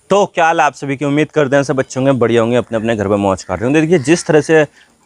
तो क्या हाल है आप सभी की। उम्मीद करते हैं सब अच्छे होंगे, बढ़िया होंगे, अपने अपने घर पे मौज कर रहे होंगे। देखिए जिस तरह से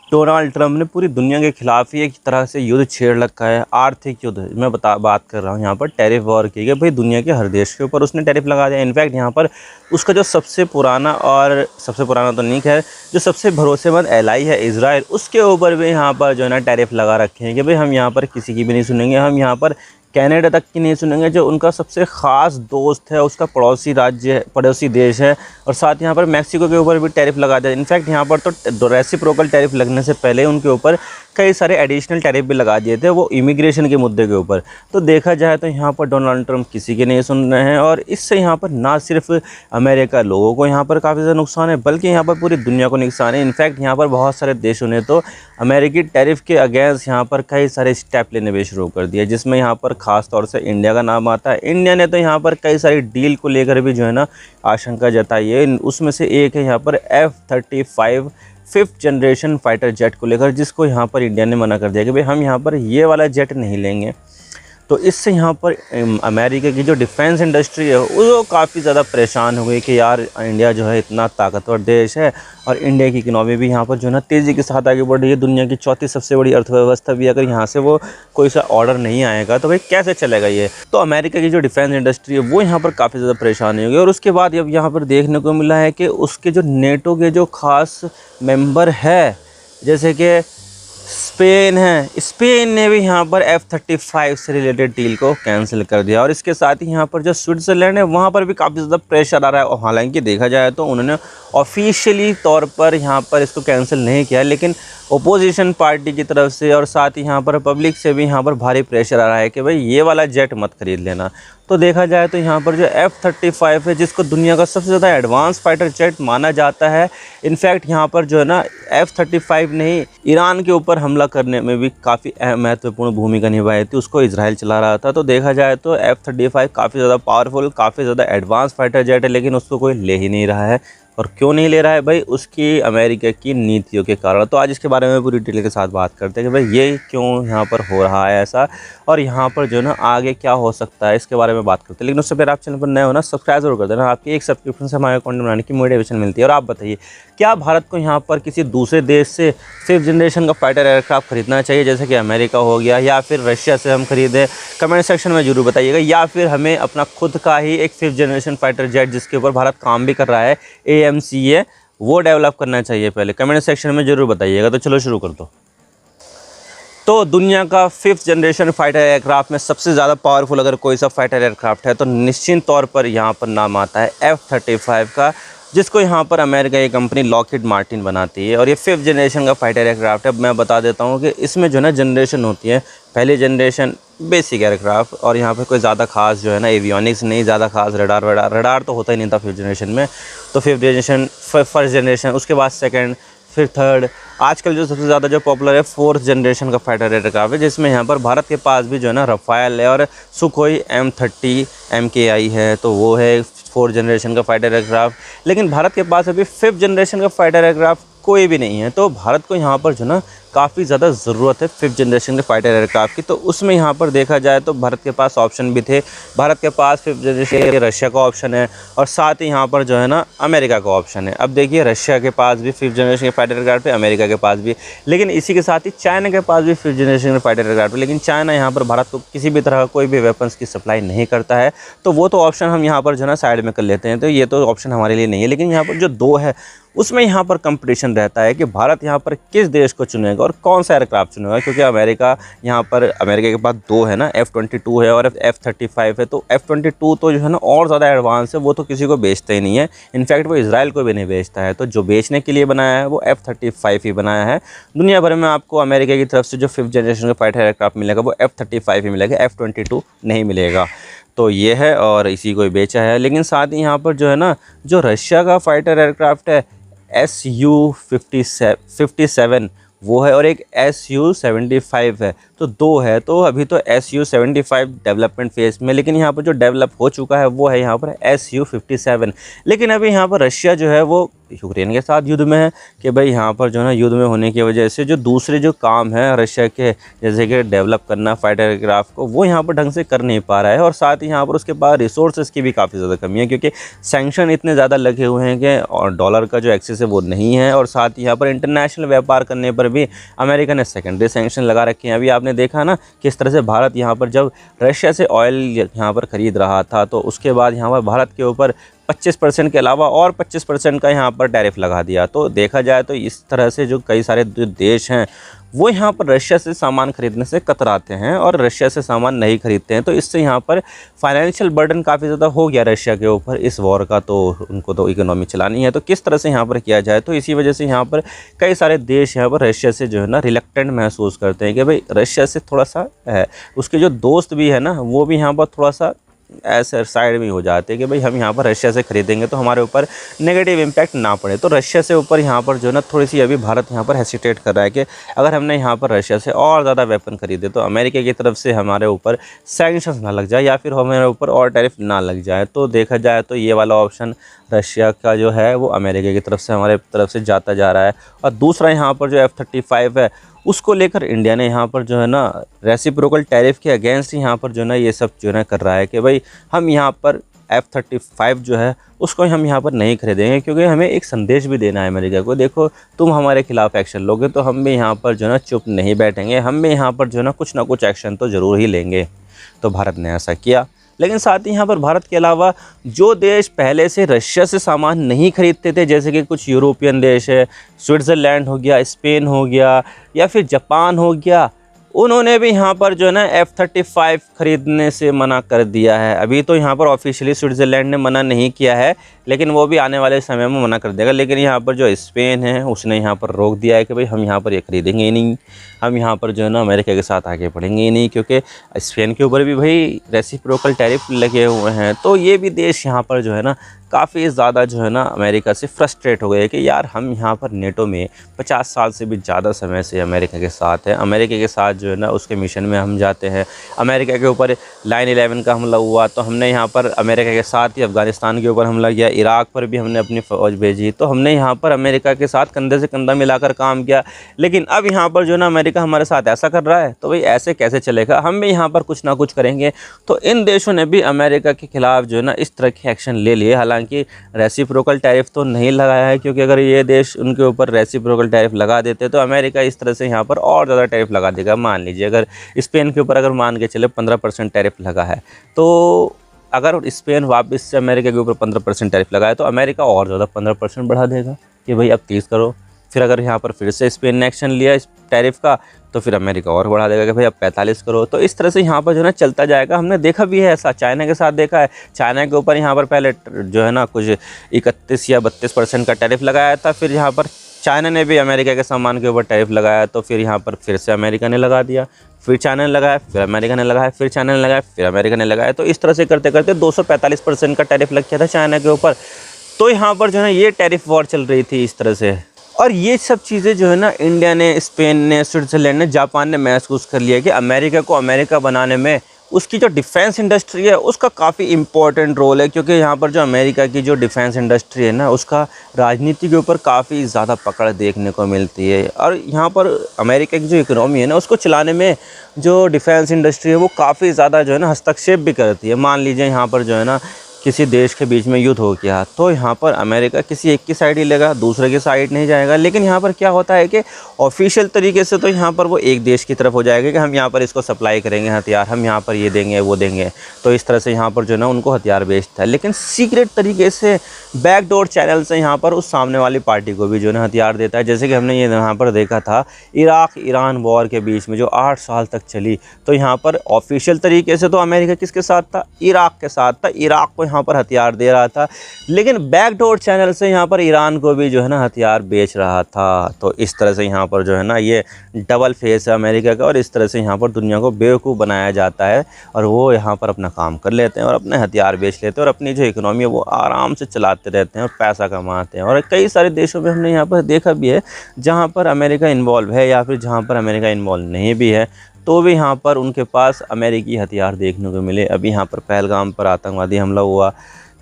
डोनाल्ड ट्रंप ने पूरी दुनिया के खिलाफ ही एक तरह से युद्ध छेड़ रखा है, आर्थिक युद्ध। मैं बात कर रहा हूँ यहाँ पर टैरिफ वॉर की है। भाई दुनिया के हर देश के ऊपर उसने टैरिफ लगा दिया। इनफैक्ट यहाँ पर उसका जो सबसे पुराना तो नहीं खैर, जो सबसे भरोसेमंद एलाई है इजराइल, उसके ऊपर भी यहाँ पर जो है ना टैरिफ लगा रखे हैं कि भाई हम यहाँ पर किसी की भी नहीं सुनेंगे। हम यहाँ पर कनाडा तक की नहीं सुनेंगे, जो उनका सबसे ख़ास दोस्त है, उसका पड़ोसी राज्य है, पड़ोसी देश है। और साथ यहाँ पर मैक्सिको के ऊपर भी टैरिफ लगा दिया। इनफैक्ट यहाँ पर तो रेसिप्रोकल टैरिफ लगने से पहले उनके ऊपर कई सारे एडिशनल टैरिफ भी लगा दिए थे, वो इमिग्रेशन के मुद्दे के ऊपर। तो देखा जाए तो यहाँ पर डोनाल्ड ट्रंप किसी के नहीं सुन रहे हैं, और इससे यहाँ पर ना सिर्फ अमेरिका लोगों को यहाँ पर काफ़ी ज़्यादा नुकसान है, बल्कि यहाँ पर पूरी दुनिया को नुकसान है। इनफैक्ट यहाँ पर बहुत सारे देशों ने तो अमेरिकी टैरिफ के अगेंस्ट यहाँ पर कई सारे स्टेप लेने भी शुरू कर दिए, जिसमें यहाँ पर ख़ास तौर से इंडिया का नाम आता है। इंडिया ने तो यहाँ पर कई सारी डील को लेकर भी जो है ना आशंका जताई है। उसमें से एक है यहाँ पर F-35 5th generation fighter jet को लेकर, जिसको यहाँ पर इंडिया ने मना कर दिया कि भाई हम यहाँ पर ये वाला जेट नहीं लेंगे। तो इससे यहाँ पर अमेरिका की जो डिफेंस इंडस्ट्री है वो काफ़ी ज़्यादा परेशान हो गई कि यार इंडिया जो है इतना ताकतवर देश है, और इंडिया की इकनॉमी भी यहाँ पर जो है ना तेज़ी के साथ आगे बढ़ रही है। दुनिया की चौथी सबसे बड़ी अर्थव्यवस्था भी, अगर यहाँ से वो कोई सा ऑर्डर नहीं आएगा तो भाई कैसे चलेगा ये। तो अमेरिका की जो डिफेंस इंडस्ट्री है वो यहाँ पर काफ़ी ज़्यादा परेशान होगी। और उसके बाद अब यहाँ पर देखने को मिला है कि उसके जो नेटो के जो ख़ास मेंबर है, जैसे कि स्पेन है, स्पेन ने भी यहाँ पर F-35 से रिलेटेड डील को कैंसिल कर दिया। और इसके साथ ही यहाँ पर जो स्विट्ज़रलैंड है वहाँ पर भी काफ़ी ज़्यादा प्रेशर आ रहा है। और हालांकि देखा जाए तो उन्होंने ऑफिशियली तौर पर यहाँ पर इसको कैंसिल नहीं किया, लेकिन ओपोजिशन पार्टी की तरफ से और साथ ही यहाँ पर पब्लिक से भी यहाँ पर भारी प्रेशर आ रहा है कि भाई ये वाला जेट मत खरीद लेना। तो देखा जाए तो यहाँ पर जो F-35 है, जिसको दुनिया का सबसे ज़्यादा एडवांस फाइटर जेट माना जाता है। इनफैक्ट यहाँ पर जो है ना F-35 नहीं, ईरान के ऊपर हमला करने में भी काफ़ी महत्वपूर्ण भूमिका निभाई थी, उसको इजराइल चला रहा था। तो देखा जाए तो F-35 काफ़ी ज़्यादा पावरफुल, काफ़ी ज़्यादा एडवांस फाइटर जेट है, लेकिन उसको कोई ले ही नहीं रहा है। और क्यों नहीं ले रहा है भाई? उसकी अमेरिका की नीतियों के कारण। तो आज इसके बारे में पूरी डिटेल के साथ बात करते हैं कि भाई ये क्यों यहाँ पर हो रहा है ऐसा, और यहाँ पर जो है ना आगे क्या हो सकता है, इसके बारे में बात करते हैं। लेकिन उससे पहले आप चैनल पर नए हो ना, सब्सक्राइब जरूर कर देना। आपकी एक सब्सक्रिप्शन से हमारे कंटेंट बनाने की मोटिवेशन मिलती है। और आप बताइए, क्या भारत को यहाँ पर किसी दूसरे देश से 5th जनरेशन का फाइटर एयरक्राफ्ट खरीदना चाहिए, जैसे कि अमेरिका हो गया, या फिर रशिया से हम खरीदें? कमेंट सेक्शन में जरूर बताइएगा। या फिर हमें अपना खुद का ही एक 5th जनरेशन फाइटर जेट, जिसके ऊपर भारत काम भी कर रहा है, AMCA, वो डेवलप करना चाहिए? पहले कमेंट सेक्शन में जरूर बताइएगा। तो चलो शुरू कर दो। तो दुनिया का 5th जनरेशन फाइटर एयरक्राफ्ट में सबसे ज़्यादा पावरफुल अगर कोई सा फाइटर एयरक्राफ्ट है तो निश्चित तौर पर यहाँ पर नाम आता है F-35 का, जिसको यहाँ पर अमेरिका की कंपनी लॉकहीड मार्टिन बनाती है। और ये 5th जनरेशन का फाइटर एयरक्राफ्ट है। मैं बता देता हूँ कि इसमें जो है ना जनरेशन होती है, पहली जनरेशन बेसिक एयरक्राफ्ट, और यहाँ पे कोई ज़्यादा खास जो है ना एवियोनिक्स नहीं, ज़्यादा खास रडार तो होता ही नहीं था 5th जनरेशन में। तो 5th जनरेशन, फर्स्ट जनरेशन, उसके बाद सेकंड, फिर थर्ड। आजकल जो सबसे ज़्यादा जो पॉपुलर है 4th जनरेशन का फाइटर एयरक्राफ्ट है, जिसमें यहाँ पर भारत के पास भी जो है ना रफ़ाल है और सुखोई M-30 MKI है। तो वो है 4th जनरेशन का फाइटर एयरक्राफ्ट। लेकिन भारत के पास अभी 5th जनरेशन का फाइटर एयरक्राफ्ट कोई भी नहीं है। तो भारत को यहाँ पर जो ना काफ़ी ज़्यादा ज़रूरत है 5th जनरेशन के फाइटर एयरक्राफ्ट की। तो उसमें यहाँ पर देखा जाए तो भारत के पास ऑप्शन भी थे। भारत के पास 5th जनरेशन के रशिया का ऑप्शन है, और साथ ही यहाँ पर जो है ना अमेरिका का ऑप्शन है। अब देखिए रशिया के पास भी 5th जनरेशन के फाइटर एयरक्राफ्ट है, अमेरिका के पास भी, लेकिन इसी के साथ ही चाइना के पास भी 5th जनरेशन के फाइटर एयरक्राफ्ट है। लेकिन चाइना यहाँ पर भारत को किसी भी तरह का कोई भी वेपन्स की सप्लाई नहीं करता है। तो वो तो ऑप्शन हम यहाँ पर जो है ना साइड में कर लेते हैं। तो ये तो ऑप्शन हमारे लिए नहीं है। लेकिन यहाँ पर जो दो है उसमें यहाँ पर कंपटीशन रहता है कि भारत यहाँ पर किस देश को चुनेगा और कौन सा एयरक्राफ्ट चुनेगा। क्योंकि अमेरिका यहाँ पर, अमेरिका के पास दो है ना, F-22 है और F-35 है। तो F-22 तो जो है ना और ज़्यादा एडवांस है, वो तो किसी को बेचता ही नहीं है। इनफैक्ट वो इजराइल को भी नहीं बेचता है। तो जो बेचने के लिए बनाया है वो F-35 ही बनाया है। दुनिया भर में आपको अमेरिका की तरफ से जो 5th जनरेशन का फाइटर एयरक्राफ्ट मिलेगा वो F-35 ही मिलेगा, F-22 नहीं मिलेगा। तो ये है, और इसी को बेचा है। लेकिन साथ ही यहाँ पर जो है ना, जो रशिया का फाइटर एयरक्राफ्ट है Su-57 वो है, और एक Su-75 है। तो दो है। तो अभी तो Su-75 डेवलपमेंट फेज में, लेकिन यहाँ पर जो डेवलप हो चुका है वो है यहाँ पर Su-57। लेकिन अभी यहाँ पर रशिया जो है वो यूक्रेन के साथ युद्ध में है कि भाई यहाँ पर जो है ना युद्ध में होने की वजह से जो दूसरे जो काम है रशिया के, जैसे कि डेवलप करना फाइटर एयरक्राफ्ट को, वो यहाँ पर ढंग से कर नहीं पा रहा है। और साथ ही यहाँ पर उसके पास रिसोर्सेज की भी काफ़ी ज़्यादा कमी है, क्योंकि सैंक्शन इतने ज़्यादा लगे हुए हैं कि और डॉलर का जो एक्सेस है वो नहीं है। और साथ ही यहाँ पर इंटरनेशनल व्यापार करने पर भी अमेरिका ने सेकेंडरी सैंक्शन लगा रखे हैं। अभी आपने देखा ना किस तरह से भारत यहाँ पर जब रशिया से ऑयल यहाँ पर ख़रीद रहा था, तो उसके बाद यहाँ पर भारत के ऊपर 25% के अलावा और 25% का यहाँ पर टैरिफ लगा दिया। तो देखा जाए तो इस तरह से जो कई सारे जो देश हैं वो यहाँ पर रशिया से सामान खरीदने से कतराते हैं और रशिया से सामान नहीं खरीदते हैं। तो इससे यहाँ पर फाइनेंशियल बर्डन काफ़ी ज़्यादा हो गया रशिया के ऊपर इस वॉर का। तो उनको तो इकोनॉमी चलानी है, तो किस तरह से यहाँ पर किया जाए। तो इसी वजह से यहाँ पर कई सारे देश यहाँ पर रशिया से जो है ना रिलेक्टेंट महसूस करते हैं कि भाई रशिया से थोड़ा सा है, उसके जो दोस्त भी है ना वो भी यहाँ पर थोड़ा सा ऐसे साइड में हो जाते हैं कि भाई हम यहाँ पर रशिया से खरीदेंगे तो हमारे ऊपर नेगेटिव इम्पैक्ट ना पड़े। तो रशिया से ऊपर यहाँ पर जो है ना थोड़ी सी अभी भारत यहाँ पर हेसिटेट कर रहा है कि अगर हमने यहाँ पर रशिया से और ज़्यादा वेपन खरीदे तो अमेरिका की तरफ से हमारे ऊपर सैंक्शंस ना लग जाए या फिर हमारे ऊपर और टैरिफ ना लग जाए। तो देखा जाए तो ये वाला ऑप्शन रशिया का जो है वो अमेरिका की तरफ से हमारे तरफ से जाता जा रहा है। और दूसरा यहाँ पर जो F-35 है उसको लेकर इंडिया ने यहाँ पर जो है ना रेसिप्रोकल टैरिफ के अगेंस्ट यहाँ पर जो है ना ये सब जो है ना कर रहा है कि भाई हम यहाँ पर F-35 जो है उसको हम यहाँ पर नहीं खरीदेंगे, क्योंकि हमें एक संदेश भी देना है अमेरिका को, देखो तुम हमारे खिलाफ एक्शन लोगे तो हम भी यहाँ पर जो है ना चुप नहीं बैठेंगे, हम भी यहाँ पर जो है ना कुछ एक्शन तो ज़रूर ही लेंगे। तो भारत ने ऐसा किया। लेकिन साथ ही यहाँ पर भारत के अलावा जो देश पहले से रशिया से सामान नहीं खरीदते थे, जैसे कि कुछ यूरोपियन देश है, स्विट्ज़रलैंड हो गया, स्पेन हो गया या फिर जापान हो गया, उन्होंने भी यहाँ पर जो है ना F-35 खरीदने से मना कर दिया है। अभी तो यहाँ पर ऑफिशियली स्विट्ज़रलैंड ने मना नहीं किया है, लेकिन वो भी आने वाले समय में मना कर देगा। लेकिन यहाँ पर जो स्पेन है उसने यहाँ पर रोक दिया है कि भाई हम यहाँ पर ये खरीदेंगे ही नहीं, हम यहाँ पर जो है ना अमेरिका के साथ आगे बढ़ेंगे ही नहीं, क्योंकि स्पेन के ऊपर भी भाई रेसिप्रोकल टैरिफ लगे हुए हैं। तो ये भी देश यहाँ पर जो है ना काफ़ी ज़्यादा जो है ना अमेरिका से फ्रस्ट्रेट हो गए कि यार हम यहाँ पर नेटो में 50 साल से भी ज़्यादा समय से अमेरिका के साथ हैं, अमेरिका के साथ जो है ना उसके मिशन में हम जाते हैं। अमेरिका के ऊपर 9/11 का हमला हुआ तो हमने यहाँ पर अमेरिका के साथ ही अफ़गानिस्तान के ऊपर हमला किया, इराक़ पर भी हमने अपनी फ़ौज भेजी, तो हमने यहाँ पर अमेरिका के साथ कंधे से कंधा मिलाकर काम किया। लेकिन अब यहाँ पर जो है ना अमेरिका हमारे साथ ऐसा कर रहा है, तो भाई ऐसे कैसे चलेगा, हम भी यहाँ पर कुछ ना कुछ करेंगे। तो इन देशों ने भी अमेरिका के खिलाफ जो है ना इस तरह के एक्शन ले लिए। हालांकि रेसिप्रोकल टैरिफ तो नहीं लगाया है, क्योंकि अगर ये देश उनके ऊपर रेसिप्रोकल टैरिफ लगा देते तो अमेरिका इस तरह से यहाँ पर और ज़्यादा टैरिफ लगा देगा। मान लीजिए अगर स्पेन के ऊपर अगर मान के चले 15% टैरिफ लगा है, तो अगर स्पेन वापस से अमेरिका के ऊपर 15% टैरिफ लगाए तो अमेरिका और ज़्यादा 15% बढ़ा देगा कि भाई अब 30 करो। फिर अगर यहाँ पर फिर से स्पेन ने एक्शन लिया इस टैरिफ का तो फिर अमेरिका और बढ़ा देगा कि भाई अब 45 करो। तो इस तरह से यहाँ पर जो है ना चलता जाएगा। हमने देखा भी है ऐसा, चाइना के साथ देखा है। चाइना के ऊपर यहाँ पर पहले जो है ना कुछ 31 या 32% का टैरिफ लगाया था, फिर यहाँ पर चाइना ने भी अमेरिका के सामान के ऊपर टैरिफ लगाया, तो फिर यहाँ पर फिर से अमेरिका ने लगा दिया, फिर चाइना ने लगाया, फिर अमेरिका ने लगाया, फिर चाइना ने लगाया, फिर अमेरिका ने लगाया। तो इस तरह से करते करते 245% का टैरिफ लग गया था चाइना के ऊपर। तो यहाँ पर जो है ये टैरिफ वॉर चल रही थी इस तरह से। और ये सब चीज़ें जो है ना इंडिया ने, स्पेन ने, स्विट्ज़रलैंड ने, जापान ने महसूस कर लिया कि अमेरिका को अमेरिका बनाने में उसकी जो डिफेंस इंडस्ट्री है उसका काफ़ी इम्पोर्टेंट रोल है। क्योंकि यहाँ पर जो अमेरिका की जो डिफेंस इंडस्ट्री है ना उसका राजनीति के ऊपर काफ़ी ज़्यादा पकड़ देखने को मिलती है। और यहाँ पर अमेरिका की जो इकोनॉमी है ना उसको चलाने में जो डिफेंस इंडस्ट्री है वो काफ़ी ज़्यादा जो है ना हस्तक्षेप भी करती है। मान लीजिए यहाँ पर जो है ना किसी देश के बीच में युद्ध हो गया तो यहाँ पर अमेरिका किसी एक की साइड ही लेगा, दूसरे की साइड नहीं जाएगा। लेकिन यहाँ पर क्या होता है कि ऑफिशियल तरीके से तो यहाँ पर वो एक देश की तरफ हो जाएगा कि हम यहाँ पर इसको सप्लाई करेंगे हथियार, हम यहाँ पर ये देंगे वो देंगे। तो इस तरह से यहाँ पर जो है ना उनको हथियार बेचता है। लेकिन सीक्रेट तरीके से बैकडोर चैनल से यहाँ पर उस सामने वाली पार्टी को भी जो है ना हथियार देता है। जैसे कि हमने ये यहाँ पर देखा था इराक़ ईरान वॉर के बीच में जो 8 साल तक चली, तो यहाँ पर ऑफिशियल तरीके से तो अमेरिका किसके साथ था, इराक़ के साथ था। इराक़ को यहाँ पर हथियार दे रहा था, लेकिन बैकडोर चैनल से यहाँ पर ईरान को भी जो है ना हथियार बेच रहा था। तो इस तरह से यहाँ पर जो है ना ये डबल फेस है अमेरिका का, और इस तरह से यहाँ पर दुनिया को बेवकूफ़ बनाया जाता है और वो यहाँ पर अपना काम कर लेते हैं और अपने हथियार बेच लेते हैं और अपनी जो इकोनॉमी है वो आराम से चलाते रहते हैं और पैसा कमाते हैं। और कई सारे देशों में हमने यहाँ पर देखा भी है जहाँ पर अमेरिका इन्वॉल्व है या फिर जहाँ पर अमेरिका इन्वॉल्व नहीं भी है, तो भी यहाँ पर उनके पास अमेरिकी हथियार देखने को मिले। अभी यहाँ पर पहलगाम पर आतंकवादी हमला हुआ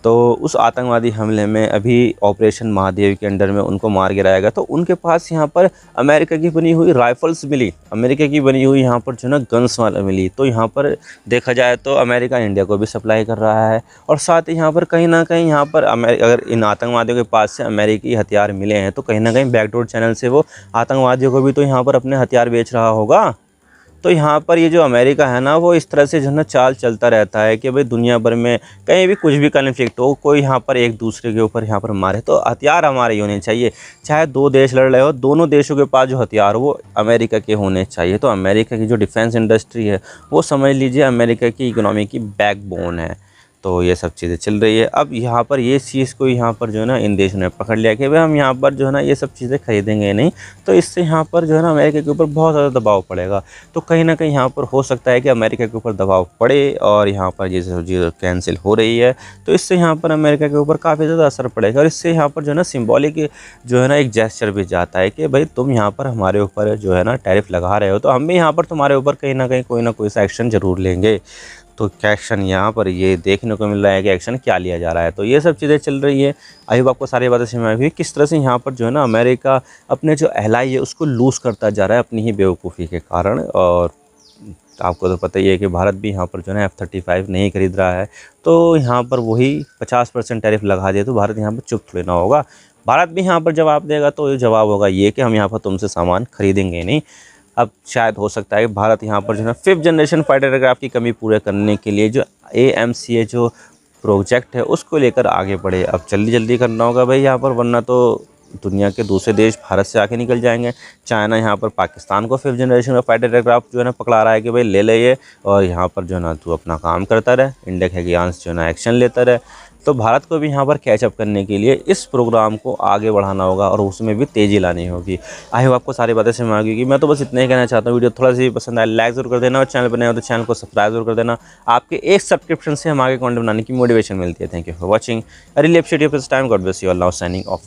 तो उस आतंकवादी हमले में अभी ऑपरेशन महादेव के अंडर में उनको मार गिराया गया। तो उनके पास यहाँ पर अमेरिका की बनी हुई राइफ़ल्स मिली, अमेरिका की बनी हुई यहाँ पर जो है ना गन्स वाला मिली। तो यहाँ पर देखा जाए तो अमेरिका इंडिया को भी सप्लाई कर रहा है, और साथ ही यहाँ पर कहीं ना कहीं यहाँ पर अगर इन आतंकवादियों के पास से अमेरिकी हथियार मिले हैं तो कहीं ना कहीं बैकडोर चैनल से वो आतंकवादियों को भी तो यहाँ पर अपने हथियार बेच रहा होगा। तो यहाँ पर ये जो अमेरिका है ना, वो इस तरह से जो है ना चाल चलता रहता है कि भाई दुनिया भर में कहीं भी कुछ भी कन्फ्लिक्ट हो, कोई यहाँ पर एक दूसरे के ऊपर यहाँ पर मारे, तो हथियार हमारे ही होने चाहिए। चाहे दो देश लड़ रहे हो, दोनों देशों के पास जो हथियार हो वो अमेरिका के होने चाहिए। तो अमेरिका की जो डिफेंस इंडस्ट्री है वो समझ लीजिए अमेरिका की इकोनॉमी की बैकबोन है। तो ये सब चीज़ें चल रही है। अब यहाँ पर ये चीज़ को यहाँ पर जो है ना इन देशों ने पकड़ लिया कि भाई हम यहाँ पर जो है ना ये सब चीज़ें खरीदेंगे नहीं, तो इससे यहाँ पर जो है ना अमेरिका के ऊपर बहुत ज़्यादा दबाव पड़ेगा। तो कहीं ना कहीं यहाँ पर हो सकता है कि अमेरिका के ऊपर दबाव पड़े और यहाँ पर ये सब चीज़ कैंसिल हो रही है, तो इससे यहाँ पर अमेरिका के ऊपर काफ़ी ज़्यादा असर पड़ेगा। और इससे यहाँ पर जो है ना सिम्बॉलिक जो है ना एक जेस्चर भी जाता है कि भाई तुम यहाँ पर हमारे ऊपर जो है ना टैरिफ लगा रहे हो, तो हम भी यहाँ पर तुम्हारे ऊपर कहीं ना कोई सा एक्शन ज़रूर लेंगे। तो क्या एक्शन यहाँ पर ये देखने को मिल रहा है कि एक्शन क्या लिया जा रहा है। तो ये सब चीज़ें चल रही है। आई होप आपको सारी बातें समझ में आई किस तरह से यहाँ पर जो है ना अमेरिका अपने जो एलाई है उसको लूज़ करता जा रहा है अपनी ही बेवकूफ़ी के कारण। और आपको तो पता ही है कि भारत भी यहाँ पर जो है ना F-35 नहीं खरीद रहा है, तो यहाँ पर वही 50% टैरिफ लगा दिए तो भारत यहाँ पर चुप थोड़ी ना होगा। भारत भी यहाँ पर जवाब देगा, तो जवाब होगा ये कि हम यहाँ पर तुमसे सामान खरीदेंगे नहीं। अब शायद हो सकता है कि भारत यहाँ पर जो है 5th जनरेशन फाइटर एयरक्राफ्ट की कमी पूरे करने के लिए जो AMCA जो प्रोजेक्ट है उसको लेकर आगे बढ़े। अब जल्दी करना होगा भाई यहाँ पर, वरना तो दुनिया के दूसरे देश भारत से आके निकल जाएंगे। चाइना यहाँ पर पाकिस्तान को 5th जनरेशन का फाइटर एयरक्राफ्ट जो है ना पकड़ा रहा है कि भाई ले ले ये, और यहाँ पर जो है ना तू अपना काम करता रहे, इंडिया के अगेंस्ट जो है ना एक्शन लेता रहे। तो भारत को भी यहाँ पर कैचअप करने के लिए इस प्रोग्राम को आगे बढ़ाना होगा और उसमें भी तेज़ी लानी होगी। आई होप आपको सारी बातें समझ आ गई। मैं तो बस इतना ही कहना चाहता हूँ, वीडियो थोड़ा सा भी पसंद आया लाइक जरूर कर देना, और चैनल पर नए हो तो चैनल को सब्सक्राइब जरूर कर देना। आपके एक सब्सक्रिप्शन से हम आगे कंटेंट बनाने की मोटिवेशन मिलती है। Thank you for watching. I really appreciate your time. God bless you all. Now signing off.